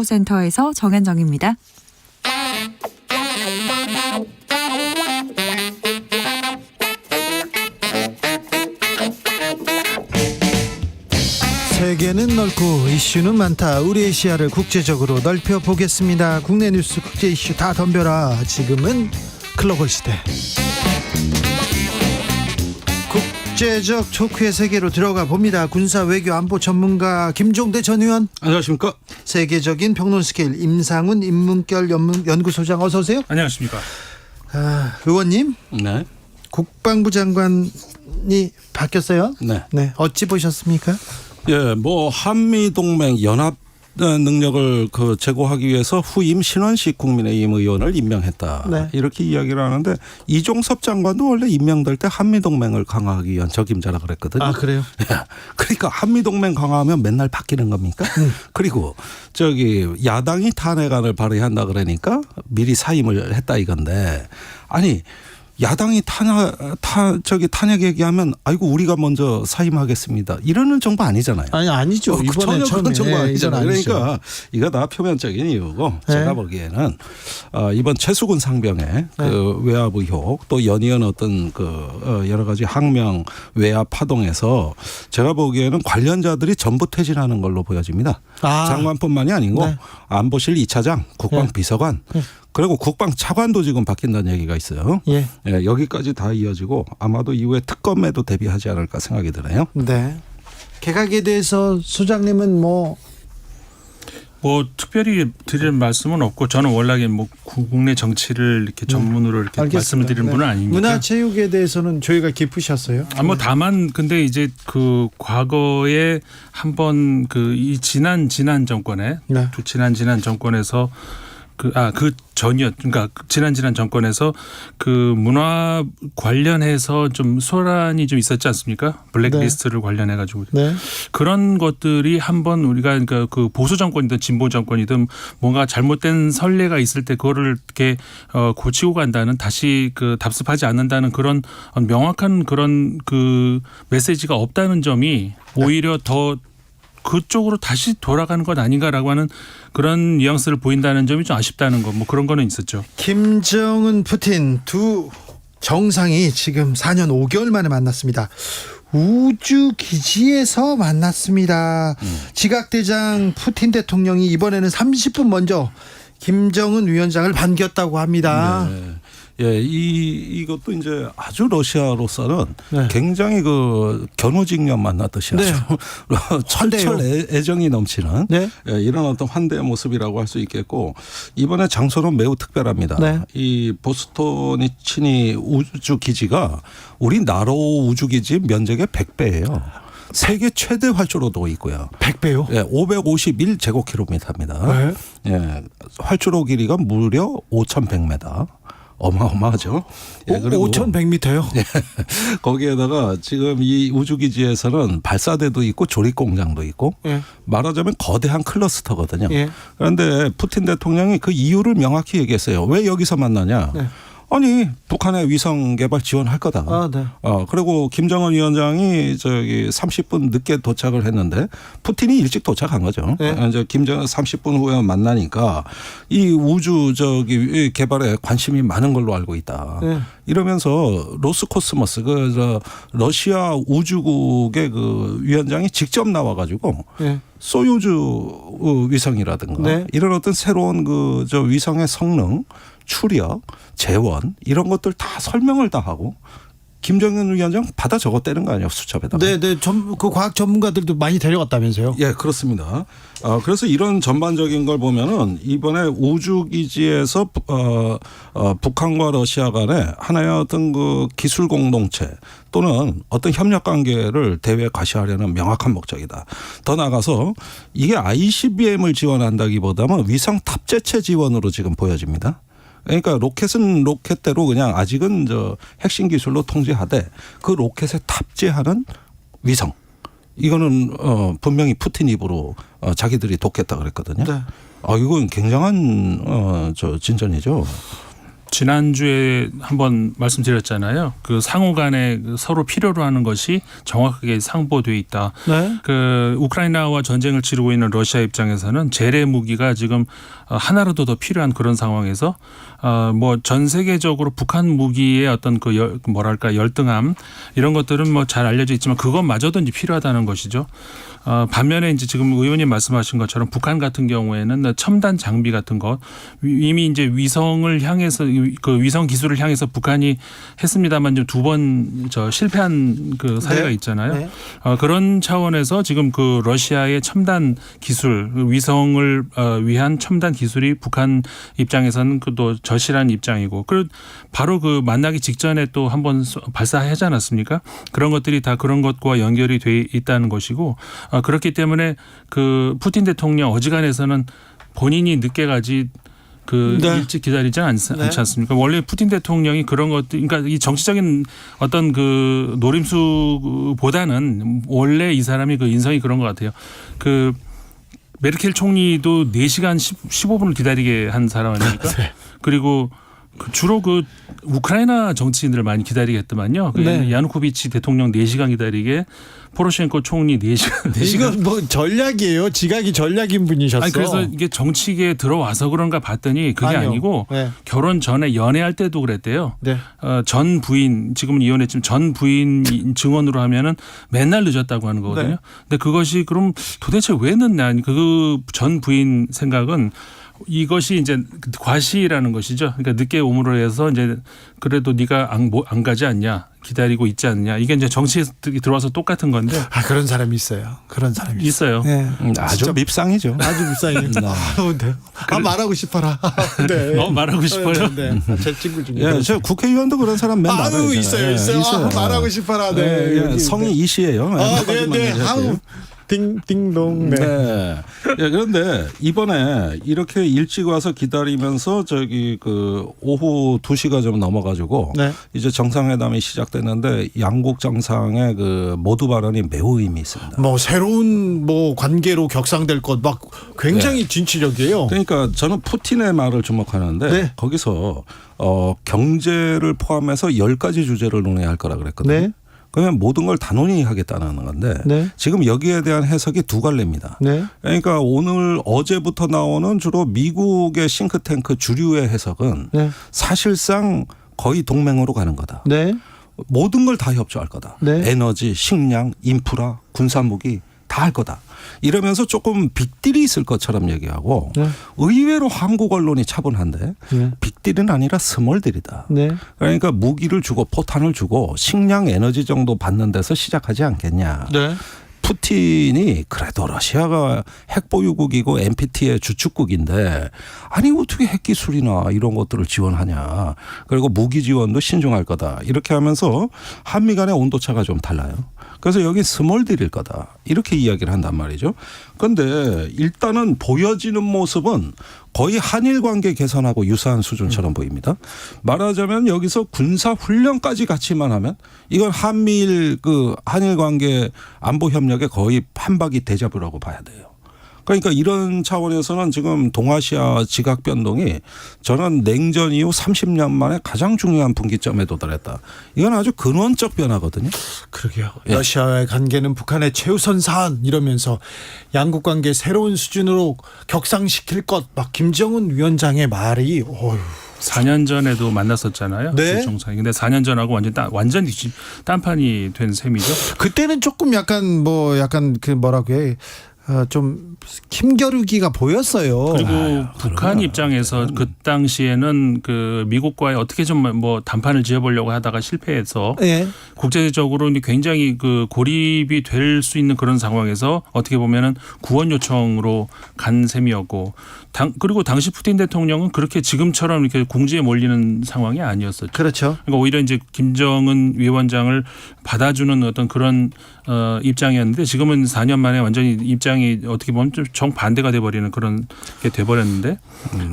센터에서 정현정입니다. 세계는 넓고 이슈는 많다. 우리의 시야를 국제적으로 넓혀보겠습니다. 국내 뉴스, 국제 이슈 다 덤벼라. 지금은 글로벌 시대. 국제적 토크의 세계로 들어가 봅니다. 군사 외교 안보 전문가 김종대 전 의원. 안녕하십니까. 세계적인 평론 스케일 임상훈 인문결 연구소장, 어서 오세요. 안녕하십니까. 의원님. 네. 국방부 장관이 바뀌었어요. 네. 어찌 보셨습니까? 예, 뭐 한미 동맹 연합 능력을 제고하기 위해서 후임 신원식 국민의힘 의원을 임명했다. 네. 이렇게 이야기를 하는데 이종섭 장관도 원래 임명될 때 한미 동맹을 강화하기 위한 적임자라 그랬거든요. 아, 그래요? 예. 그러니까 한미 동맹 강화하면 맨날 바뀌는 겁니까? 그리고 야당이 탄핵안을 발의한다 그러니까 미리 사임을 했다 이건데, 아니 야당이 탄핵 얘기하면 아이고 우리가 먼저 사임하겠습니다. 이러는 정부 아니잖아요. 아니죠. 이번에 전혀 그런 정부 아니잖아요. 아니죠. 그러니까 이거 다 표면적인 이유고, 네. 제가 보기에는 이번 최수근 상병의 외압 의혹, 또 연이은 어떤 여러 가지 항명 외압 파동에서 제가 보기에는 관련자들이 전부 퇴진하는 걸로 보여집니다. 장관뿐만이 아니고 네. 안보실 2차장, 국방비서관, 그리고 국방차관도 지금 바뀐다는 얘기가 있어요. 예. 예, 여기까지 다 이어지고 아마도 이후에 특검에도 대비하지 않을까 생각이 드네요. 네. 개각에 대해서 소장님은 뭐 특별히 드릴 말씀은 없고, 저는 워낙에 뭐 국내 정치를 이렇게 전문으로 이렇게 알겠습니다. 말씀을 드리는 분은 아니니까. 문화체육에 대해서는 저희가 깊으셨어요. 뭐 다만 근데 이제 과거에 한번 이 지난 정권에 네. 지난 정권에서 그러니까 지난 정권에서 문화 관련해서 좀 소란이 좀 있었지 않습니까? 블랙리스트를 관련해 가지고. 네. 그런 것들이 한번 우리가 그러니까 보수 정권이든 진보 정권이든 뭔가 잘못된 선례가 있을 때 그거를 이렇게 고치고 간다는, 다시 답습하지 않는다는 그런 명확한 그런 메시지가 없다는 점이 오히려 더 그쪽으로 다시 돌아가는 것 아닌가라고 하는 그런 뉘앙스를 보인다는 점이 좀 아쉽다는 거, 뭐 그런 거는 있었죠. 김정은, 푸틴 두 정상이 지금 4년 5개월 만에 만났습니다. 우주 기지에서 만났습니다. 지각대장 푸틴 대통령이 이번에는 30분 먼저 김정은 위원장을 반겼다고 합니다. 네. 예, 이것도 이제 아주 러시아로서는 굉장히 견우직녀 만났듯이 아주 철철 애정이 넘치는 이런 어떤 환대의 모습이라고 할 수 있겠고, 이번에 장소는 매우 특별합니다. 네. 이 보스토니치니 우주 기지가 우리 나로 우주 기지 면적의 100배예요. 세계 최대 활주로도 있고요. 100배요? 예, 551제곱킬로미터입니다. 예, 활주로 길이가 무려 5,100m. 어마어마하죠. 예, 그리고 5,100m요? 예, 거기에다가 지금 이 우주기지에서는 발사대도 있고 조립공장도 있고, 말하자면 거대한 클러스터거든요. 그런데 푸틴 대통령이 그 이유를 명확히 얘기했어요. 왜 여기서 만나냐. 아니 북한의 위성 개발 지원할 거다. 그리고 김정은 위원장이 30분 늦게 도착을 했는데 푸틴이 일찍 도착한 거죠. 이제 김정은 30분 후에 만나니까 이 우주 개발에 관심이 많은 걸로 알고 있다. 이러면서 로스코스모스 러시아 우주국의 위원장이 직접 나와가지고 소유주 위성이라든가 이런 어떤 새로운 위성의 성능, 추력, 재원 이런 것들 다 설명을 다 하고 김정은 위원장 받아 적었다는 거 아니에요, 수첩에다가. 네. 그 과학 전문가들도 많이 데려갔다면서요? 예, 그렇습니다. 그래서 이런 전반적인 걸 보면은 이번에 우주기지에서 북한과 러시아 간에 하나의 어떤 기술 공동체 또는 어떤 협력 관계를 대외에 과시하려는 명확한 목적이다. 더 나아가서 이게 ICBM을 지원한다기보다는 위성 탑재체 지원으로 지금 보여집니다. 그러니까 로켓은 로켓대로 그냥 아직은 핵심 기술로 통제하되 그 로켓에 탑재하는 위성, 이거는 분명히 푸틴 입으로 자기들이 돕겠다 그랬거든요. 이건 굉장한 진전이죠. 지난주에 한번 말씀드렸잖아요. 그 상호 간에 서로 필요로 하는 것이 정확하게 상보돼 있다. 네. 그 우크라이나와 전쟁을 치르고 있는 러시아 입장에서는 재래 무기가 지금 하나라도 더 필요한 그런 상황에서 뭐 전 세계적으로 북한 무기의 어떤 그 열등함 이런 것들은 뭐 잘 알려져 있지만 그것마저도 이제 필요하다는 것이죠. 반면에 이제 지금 의원님 말씀하신 것처럼 북한 같은 경우에는 첨단 장비 같은 것 이미 이제 위성을 향해서 그 위성 기술을 향해서 북한이 했습니다만 좀 두 번 실패한 그 사례가 네. 있잖아요. 네. 그런 차원에서 지금 그 러시아의 첨단 기술 위성을 위한 첨단 기술이 북한 입장에서는 또 절실한 입장이고 그리고 바로 그 만나기 직전에 또 한번 발사하지 않았습니까? 그런 것들이 다 그런 것과 연결이 돼 있다는 것이고 그렇기 때문에 그 푸틴 대통령 어지간해서는 본인이 늦게 가지 그 네. 일찍 기다리지 않지 네. 않습니까? 원래 푸틴 대통령이 그런 것들, 그러니까 이 정치적인 어떤 그 노림수보다는 원래 이 사람이 그 인성이 그런 것 같아요. 그 메르켈 총리도 4시간 15분을 기다리게 한 사람 아닙니까? 네. 그리고 주로 그 우크라이나 정치인들을 많이 기다리게 했더만요. 네. 야누코비치 대통령 4시간 기다리게, 포로셴코 총리 4시간. 이건 뭐 전략이에요. 지각이 전략인 분이셨어. 아니 그래서 이게 정치계에 들어와서 그런가 봤더니 그게 아니요. 아니고 네. 결혼 전에 연애할 때도 그랬대요. 네. 전 부인 지금은 이혼했지만 전 부인 증언으로 하면은 맨날 늦었다고 하는 거거든요. 네. 근데 그것이 그럼 도대체 왜 늦냐? 그 전 부인 생각은 이것이 이제 과시라는 것이죠. 그러니까 늦게 오므로 해서 이제 그래도 네가 안 가지 않냐, 기다리고 있지 않냐. 이게 이제 정치에 들어와서 똑같은 건데. 그런 사람이 있어요. 그런 사람이 있어요. 네. 아주 밉상이죠. 아주 불쌍해요. 네. 말하고 싶어라. 네. 말하고 싶어요. 네. 제 친구 중에. 예, 저 국회의원도 그런 사람 맨날 아유 있어요. 말하고 싶어라. 네. 예, 여기, 성이 이 씨예요. 네. 아우. 띵띵동. 네. 네. 예, 그런데 이번에 이렇게 일찍 와서 기다리면서 저기 그 오후 2시가 좀 넘어가지고 네. 이제 정상회담이 시작됐는데 양국 정상의 그 모두 발언이 매우 의미 있습니다. 뭐 새로운 뭐 관계로 격상될 것 막 굉장히 진취적이에요. 그러니까 저는 푸틴의 말을 주목하는데 네. 거기서 경제를 포함해서 10가지 주제를 논의할 거라 그랬거든요. 네. 그러면 모든 걸 다 논의하겠다는 건데 네. 지금 여기에 대한 해석이 두 갈래입니다. 네. 그러니까 어제부터 나오는 주로 미국의 싱크탱크 주류의 해석은 네. 사실상 거의 동맹으로 가는 거다. 네. 모든 걸 다 협조할 거다. 네. 에너지, 식량, 인프라, 군사무기 다 할 거다. 이러면서 조금 빅딜이 있을 것처럼 얘기하고 네. 의외로 한국 언론이 차분한데 네. 빅딜은 아니라 스몰딜이다. 네. 그러니까 무기를 주고 포탄을 주고 식량 에너지 정도 받는 데서 시작하지 않겠냐. 네. 푸틴이 그래도 러시아가 핵보유국이고 NPT의 주축국인데 아니 어떻게 핵기술이나 이런 것들을 지원하냐. 그리고 무기 지원도 신중할 거다. 이렇게 하면서 한미 간의 온도차가 좀 달라요. 그래서 여기 스몰딜일 거다. 이렇게 이야기를 한단 말이죠. 그런데 일단은 보여지는 모습은 거의 한일 관계 개선하고 유사한 수준처럼 보입니다. 말하자면 여기서 군사 훈련까지 같이만 하면 이건 한일 관계 안보 협력의 거의 한바퀴 데자뷰라고 봐야 돼요. 그러니까 이런 차원에서는 지금 동아시아 지각 변동이 저는 냉전 이후 30년 만에 가장 중요한 분기점에 도달했다. 이건 아주 근원적 변화거든요. 그러게요. 예. 러시아와의 관계는 북한의 최우선 사안 이러면서 양국 관계 새로운 수준으로 격상시킬 것 막 김정은 위원장의 말이 어휴. 4년 전에도 만났었잖아요. 네. 그 정상이. 근데 4년 전하고 완전히 딴판이 된 셈이죠. 그때는 조금 약간 그 뭐라고 해. 좀 힘겨루기가 보였어요. 그리고 북한 입장에서 그 당시에는 그 미국과의 어떻게 좀 뭐 담판을 지어보려고 하다가 실패해서 예. 국제적으로 굉장히 그 고립이 될 수 있는 그런 상황에서 어떻게 보면은 구원 요청으로 간 셈이었고 그리고 당시 푸틴 대통령은 그렇게 지금처럼 이렇게 궁지에 몰리는 상황이 아니었었죠. 그렇죠. 그러니까 오히려 이제 김정은 위원장을 받아주는 어떤 그런 입장이었는데 지금은 4년 만에 완전히 입장이 어떻게 보면 좀 정반대가 돼버리는 그런 게 돼버렸는데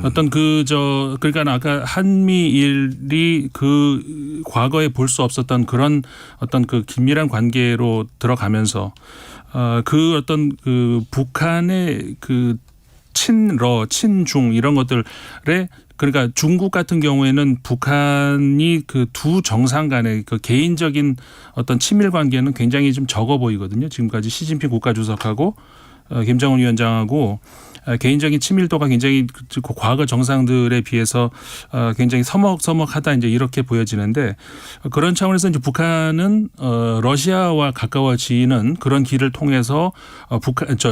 어떤 그러니까 아까 한미일이 그 과거에 볼 수 없었던 그런 어떤 그 긴밀한 관계로 들어가면서 그 어떤 그 북한의 그 친러, 친중 이런 것들의 그러니까 중국 같은 경우에는 북한이 그 두 정상 간의 그 개인적인 어떤 친밀 관계는 굉장히 좀 적어 보이거든요. 지금까지 시진핑 국가주석하고 김정은 위원장하고 개인적인 친밀도가 굉장히 과거 정상들에 비해서 굉장히 서먹서먹하다 이제 이렇게 보여지는데 그런 차원에서 이제 북한은 러시아와 가까워지는 그런 길을 통해서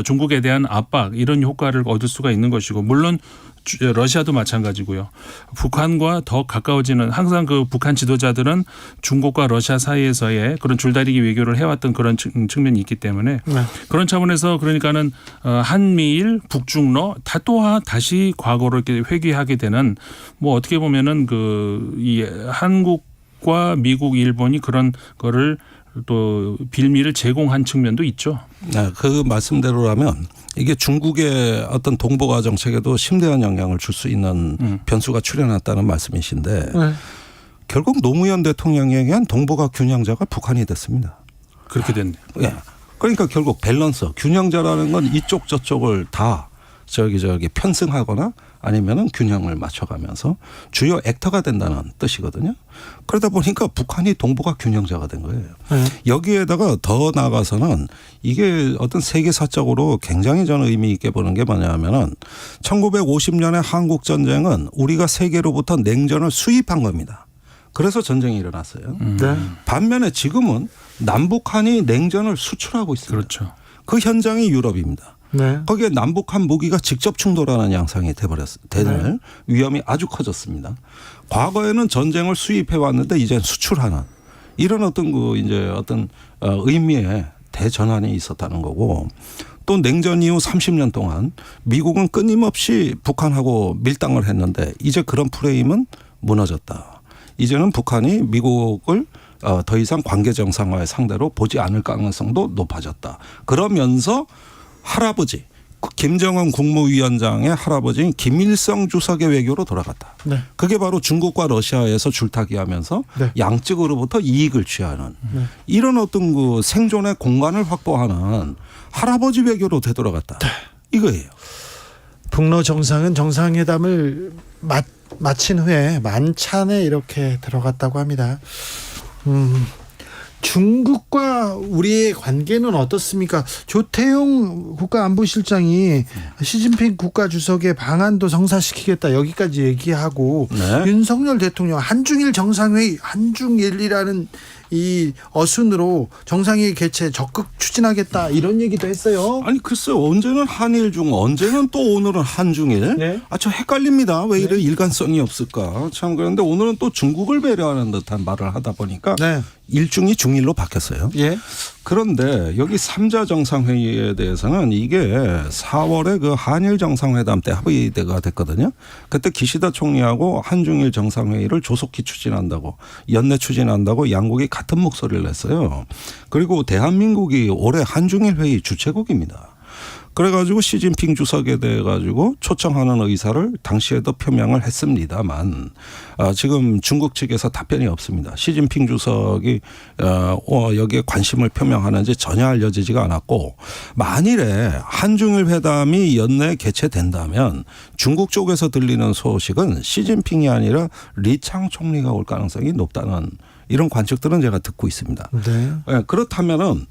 중국에 대한 압박 이런 효과를 얻을 수가 있는 것이고 물론 러시아도 마찬가지고요. 북한과 더 가까워지는 항상 그 북한 지도자들은 중국과 러시아 사이에서의 그런 줄다리기 외교를 해왔던 그런 측면이 있기 때문에 그런 차원에서 그러니까는 한미일, 북중러 다 또한 다시 과거로 이렇게 회귀하게 되는 뭐 어떻게 보면은 이 한국과 미국, 일본이 그런 거를 또 빌미를 제공한 측면도 있죠. 네, 그 말씀대로라면 이게 중국의 어떤 동북아 정책에도 심대한 영향을 줄 수 있는 변수가 출현했다는 말씀이신데 결국 노무현 대통령에 의한 동북아 균형자가 북한이 됐습니다. 그렇게 됐네요. 예. 그러니까 결국 밸런스, 균형자라는 건 이쪽 저쪽을 다 저기 편승하거나 아니면은 균형을 맞춰가면서 주요 액터가 된다는 뜻이거든요. 그러다 보니까 북한이 동북아 균형자가 된 거예요. 여기에다가 더 나아가서는 이게 어떤 세계사적으로 굉장히 저는 의미 있게 보는 게 뭐냐면은 1950년의 한국 전쟁은 우리가 세계로부터 냉전을 수입한 겁니다. 그래서 전쟁이 일어났어요. 반면에 지금은 남북한이 냉전을 수출하고 있습니다. 그렇죠. 그 현장이 유럽입니다. 거기에 남북한 무기가 직접 충돌하는 양상이 되는 위험이 아주 커졌습니다. 과거에는 전쟁을 수입해 왔는데 이제 수출하는 이런 어떤 의미의 대전환이 있었다는 거고 또 냉전 이후 30년 동안 미국은 끊임없이 북한하고 밀당을 했는데 이제 그런 프레임은 무너졌다. 이제는 북한이 미국을 더 이상 관계 정상화의 상대로 보지 않을 가능성도 높아졌다. 그러면서 할아버지 김정은 국무위원장의 할아버지인 김일성 주석의 외교로 돌아갔다. 그게 바로 중국과 러시아에서 줄타기하면서 양측으로부터 이익을 취하는 이런 어떤 그 생존의 공간을 확보하는 할아버지 외교로 되돌아갔다. 이거예요. 북러 정상은 정상회담을 마친 후에 만찬에 이렇게 들어갔다고 합니다. 중국과 우리의 관계는 어떻습니까? 조태용 국가안보실장이 시진핑 국가주석의 방안도 성사시키겠다 여기까지 얘기하고 윤석열 대통령 한중일 정상회의 한중일이라는 이 어순으로 정상회의 개최 적극 추진하겠다 이런 얘기도 했어요. 아니 글쎄요. 언제는 한일 중 언제는 또 오늘은 한중일. 저 헷갈립니다. 왜 이래 일관성이 없을까. 참 그런데 오늘은 또 중국을 배려하는 듯한 말을 하다 보니까 일중이 중일로 바뀌었어요. 그런데 여기 3자 정상회의에 대해서는 이게 4월에 그 한일 정상회담 때 합의가 됐거든요. 그때 기시다 총리하고 한중일 정상회의를 조속히 추진한다고 연내 추진한다고 양국이 같은 목소리를 냈어요. 그리고 대한민국이 올해 한중일 회의 주최국입니다. 그래가지고 시진핑 주석에 대해 가지고 초청하는 의사를 당시에도 표명을 했습니다만 지금 중국 측에서 답변이 없습니다. 시진핑 주석이 여기에 관심을 표명하는지 전혀 알려지지가 않았고 만일에 한중일 회담이 연내에 개최된다면 중국 쪽에서 들리는 소식은 시진핑이 아니라 리창 총리가 올 가능성이 높다는 이런 관측들은 제가 듣고 있습니다. 그렇다면은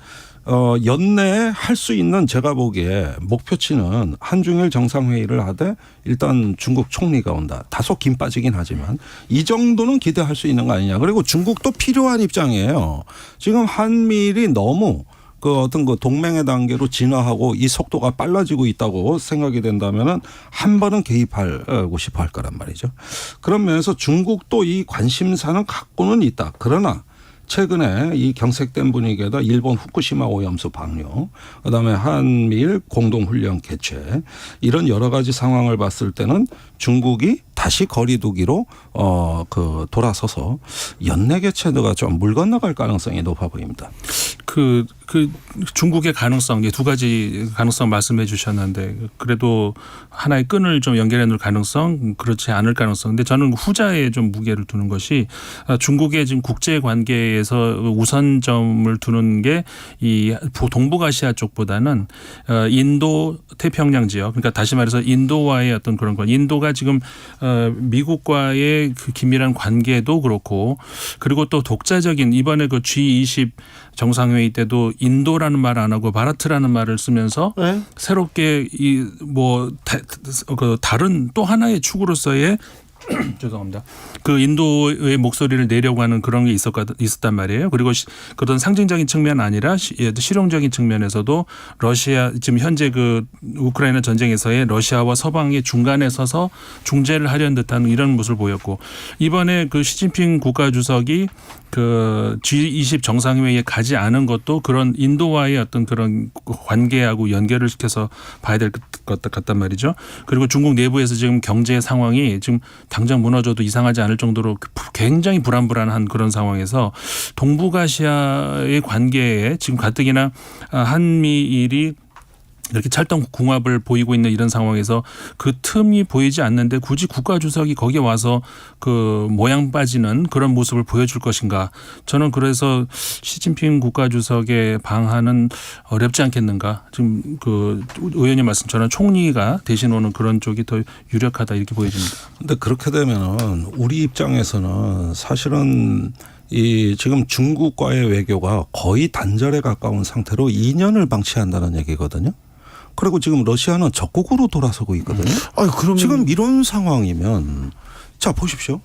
연내에 할 수 있는 제가 보기에 목표치는 한중일 정상회의를 하되 일단 중국 총리가 온다. 다소 김 빠지긴 하지만 이 정도는 기대할 수 있는 거 아니냐. 그리고 중국도 필요한 입장이에요. 지금 한미일이 너무 그 어떤 그 동맹의 단계로 진화하고 이 속도가 빨라지고 있다고 생각이 된다면은 한 번은 개입하고 싶어 할 거란 말이죠. 그런 면에서 중국도 이 관심사는 갖고는 있다. 그러나 최근에 이 경색된 분위기에다 일본 후쿠시마 오염수 방류, 그다음에 한미일 공동훈련 개최 이런 여러 가지 상황을 봤을 때는 중국이 다시 거리두기로 돌아서서 연내 개최가 좀 물 건너갈 가능성이 높아 보입니다. 그 중국의 가능성, 두 가지 가능성 말씀해 주셨는데 그래도 하나의 끈을 좀 연결해 놓을 가능성, 그렇지 않을 가능성. 근데 저는 후자에 좀 무게를 두는 것이 중국의 지금 국제 관계에서 우선점을 두는 게 이 동북아시아 쪽보다는 인도 태평양 지역, 그러니까 다시 말해서 인도와의 어떤 그런 건 인도가 지금 미국과의 그 긴밀한 관계도 그렇고 그리고 또 독자적인 이번에 그 G20 정상회의 때도 인도라는 말 안 하고 바라트라는 말을 쓰면서 네? 새롭게 이 뭐 다른 또 하나의 축으로서의 죄송합니다. 그 인도의 목소리를 내려고 하는 그런 게 있었단 말이에요. 그리고 그런 상징적인 측면 아니라 실용적인 측면에서도 러시아 지금 현재 그 우크라이나 전쟁에서의 러시아와 서방의 중간에 서서 중재를 하려는 듯한 이런 모습을 보였고 이번에 그 시진핑 국가주석이 그 G20 정상회의에 가지 않은 것도 그런 인도와의 어떤 그런 관계하고 연결을 시켜서 봐야 될 것 같단 말이죠. 그리고 중국 내부에서 지금 경제 상황이 지금 당장 무너져도 이상하지 않을 정도로 굉장히 불안한 그런 상황에서 동북아시아의 관계에 지금 가뜩이나 한미일이 이렇게 찰떡궁합을 보이고 있는 이런 상황에서 그 틈이 보이지 않는데 굳이 국가주석이 거기에 와서 그 모양 빠지는 그런 모습을 보여줄 것인가. 저는 그래서 시진핑 국가주석의 방한은 어렵지 않겠는가. 지금 그 의원님 말씀처럼 총리가 대신 오는 그런 쪽이 더 유력하다 이렇게 보여집니다. 그런데 그렇게 되면은 우리 입장에서는 사실은 이 지금 중국과의 외교가 거의 단절에 가까운 상태로 2년을 방치한다는 얘기거든요. 그리고 지금 러시아는 적국으로 돌아서고 있거든요. 그러면 지금 이런 상황이면 자 보십시오.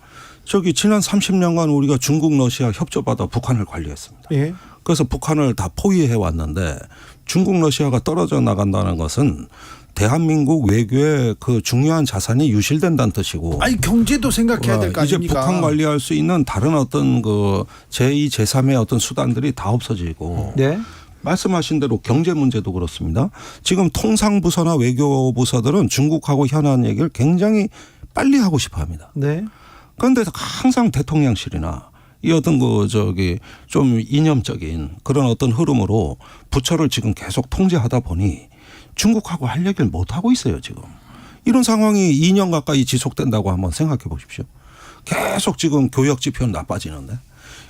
저기 지난 30년간 우리가 중국 러시아 협조받아 북한을 관리했습니다. 예. 그래서 북한을 다 포위해 왔는데 중국 러시아가 떨어져 나간다는 것은 대한민국 외교의 그 중요한 자산이 유실된다는 뜻이고. 경제도 생각해야 될 거 이제 아닙니까? 북한 관리할 수 있는 다른 어떤 그 제2, 제3의 어떤 수단들이 다 없어지고. 네. 말씀하신 대로 경제 문제도 그렇습니다. 지금 통상부서나 외교부서들은 중국하고 현안 얘기를 굉장히 빨리 하고 싶어 합니다. 네. 그런데 항상 대통령실이나 이 어떤 좀 이념적인 그런 어떤 흐름으로 부처를 지금 계속 통제하다 보니 중국하고 할 얘기를 못 하고 있어요, 지금. 이런 상황이 2년 가까이 지속된다고 한번 생각해 보십시오. 계속 지금 교역 지표는 나빠지는데.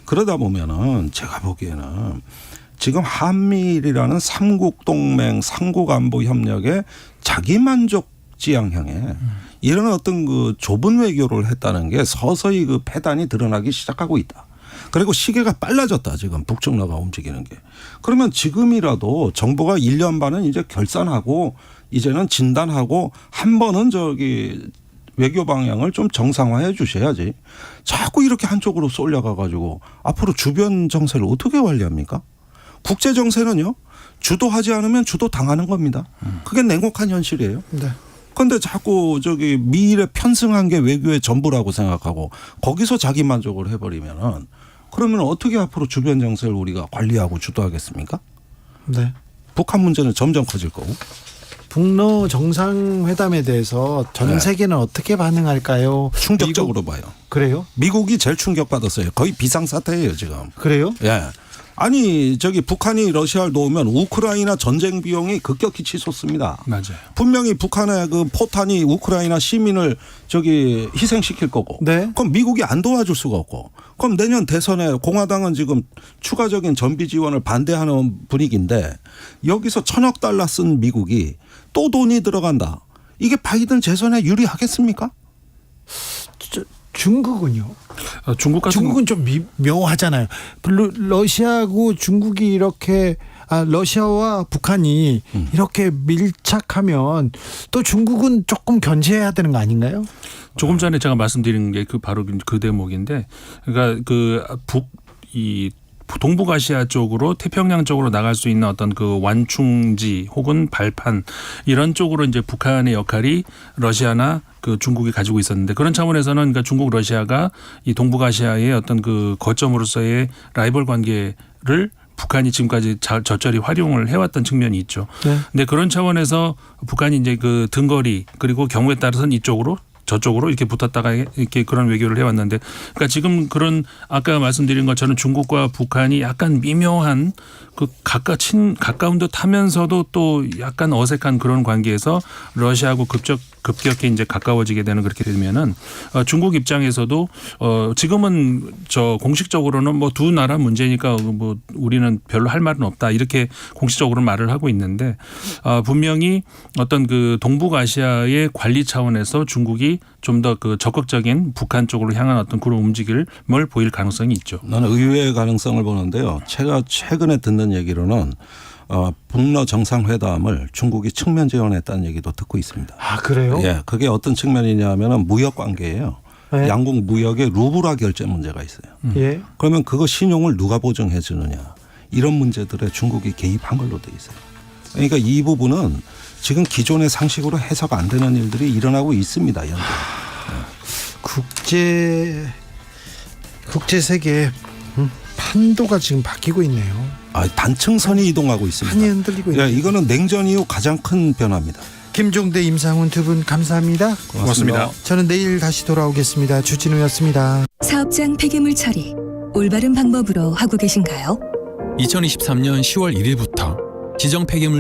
그러다 보면은 제가 보기에는 지금 한미일이라는 삼국 동맹, 삼국 안보 협력의 자기 만족 지향형에 이런 어떤 그 좁은 외교를 했다는 게 서서히 그 패단이 드러나기 시작하고 있다. 그리고 시계가 빨라졌다. 지금 북중러가 움직이는 게. 그러면 지금이라도 정부가 1년 반은 이제 결산하고 이제는 진단하고 한 번은 외교 방향을 좀 정상화해 주셔야지. 자꾸 이렇게 한쪽으로 쏠려가 가지고 앞으로 주변 정세를 어떻게 관리합니까? 국제 정세는요. 주도하지 않으면 주도 당하는 겁니다. 그게 냉혹한 현실이에요. 네. 그런데 자꾸 미일에 편승한 게 외교의 전부라고 생각하고 거기서 자기 만족을 해버리면은 그러면 어떻게 앞으로 주변 정세를 우리가 관리하고 주도하겠습니까? 네. 북한 문제는 점점 커질 거고. 북러 정상회담에 대해서 전 세계는 어떻게 반응할까요? 충격적으로 봐요. 그래요? 미국이 제일 충격받았어요. 거의 비상사태예요, 지금. 그래요? 예. 아니 북한이 러시아를 놓으면 우크라이나 전쟁 비용이 급격히 치솟습니다. 맞아요. 분명히 북한의 그 포탄이 우크라이나 시민을 희생시킬 거고. 네. 그럼 미국이 안 도와줄 수가 없고. 그럼 내년 대선에 공화당은 지금 추가적인 전비 지원을 반대하는 분위기인데 여기서 $1,000억 쓴 미국이 또 돈이 들어간다. 이게 바이든 재선에 유리하겠습니까? 중국은요? 중국은 좀 묘하잖아요. 러시아하고 중국이 이렇게 러시아와 북한이 이렇게 밀착하면 또 중국은 조금 견제해야 되는 거 아닌가요? 조금 전에 제가 말씀드린 게 바로 그 대목인데, 그러니까 동북아시아 쪽으로 태평양 쪽으로 나갈 수 있는 어떤 그 완충지 혹은 발판 이런 쪽으로 이제 북한의 역할이 러시아나 그 중국이 가지고 있었는데 그런 차원에서는 그러니까 중국 러시아가 이 동북아시아의 어떤 그 거점으로서의 라이벌 관계를 북한이 지금까지 적절히 활용을 해왔던 측면이 있죠. 네. 근데 그런 차원에서 북한이 이제 그 등거리 그리고 경우에 따라서는 이쪽으로 저쪽으로 이렇게 붙었다가 이렇게 그런 외교를 해왔는데, 그러니까 지금 그런 아까 말씀드린 것처럼 중국과 북한이 약간 미묘한 그 가까운 듯 하면서도 또 약간 어색한 그런 관계에서 러시아하고 급격히 이제 가까워지게 되는 그렇게 되면은 중국 입장에서도 지금은 저 공식적으로는 뭐 두 나라 문제니까 뭐 우리는 별로 할 말은 없다 이렇게 공식적으로 말을 하고 있는데 분명히 어떤 그 동북아시아의 관리 차원에서 중국이 좀 더 그 적극적인 북한 쪽으로 향한 어떤 그런 움직임을 보일 가능성이 있죠. 나는 의외의 가능성을 보는데요. 제가 최근에 듣는 얘기로는 북러 정상회담을 중국이 측면 지원했다는 얘기도 듣고 있습니다. 아, 그래요? 예, 그게 어떤 측면이냐면은 무역 관계예요. 네. 양국 무역에 루블화 결제 문제가 있어요. 예. 그러면 그거 신용을 누가 보증해 주느냐. 이런 문제들에 중국이 개입한 걸로 돼 있어요. 그러니까 이 부분은 지금 기존의 상식으로 해석 안 되는 일들이 일어나고 있습니다. 현재. 국제 세계 판도가 지금 바뀌고 있네요. 단층선이 이동하고 있습니다. 판이 흔들리고 있네요. 예, 이거는 냉전 이후 가장 큰 변화입니다. 김종대, 임상훈 두 분 감사합니다. 고맙습니다. 저는 내일 다시 돌아오겠습니다. 주진우였습니다. 사업장 폐기물 처리 올바른 방법으로 하고 계신가요? 2023년 10월 1일부터 지정 폐기물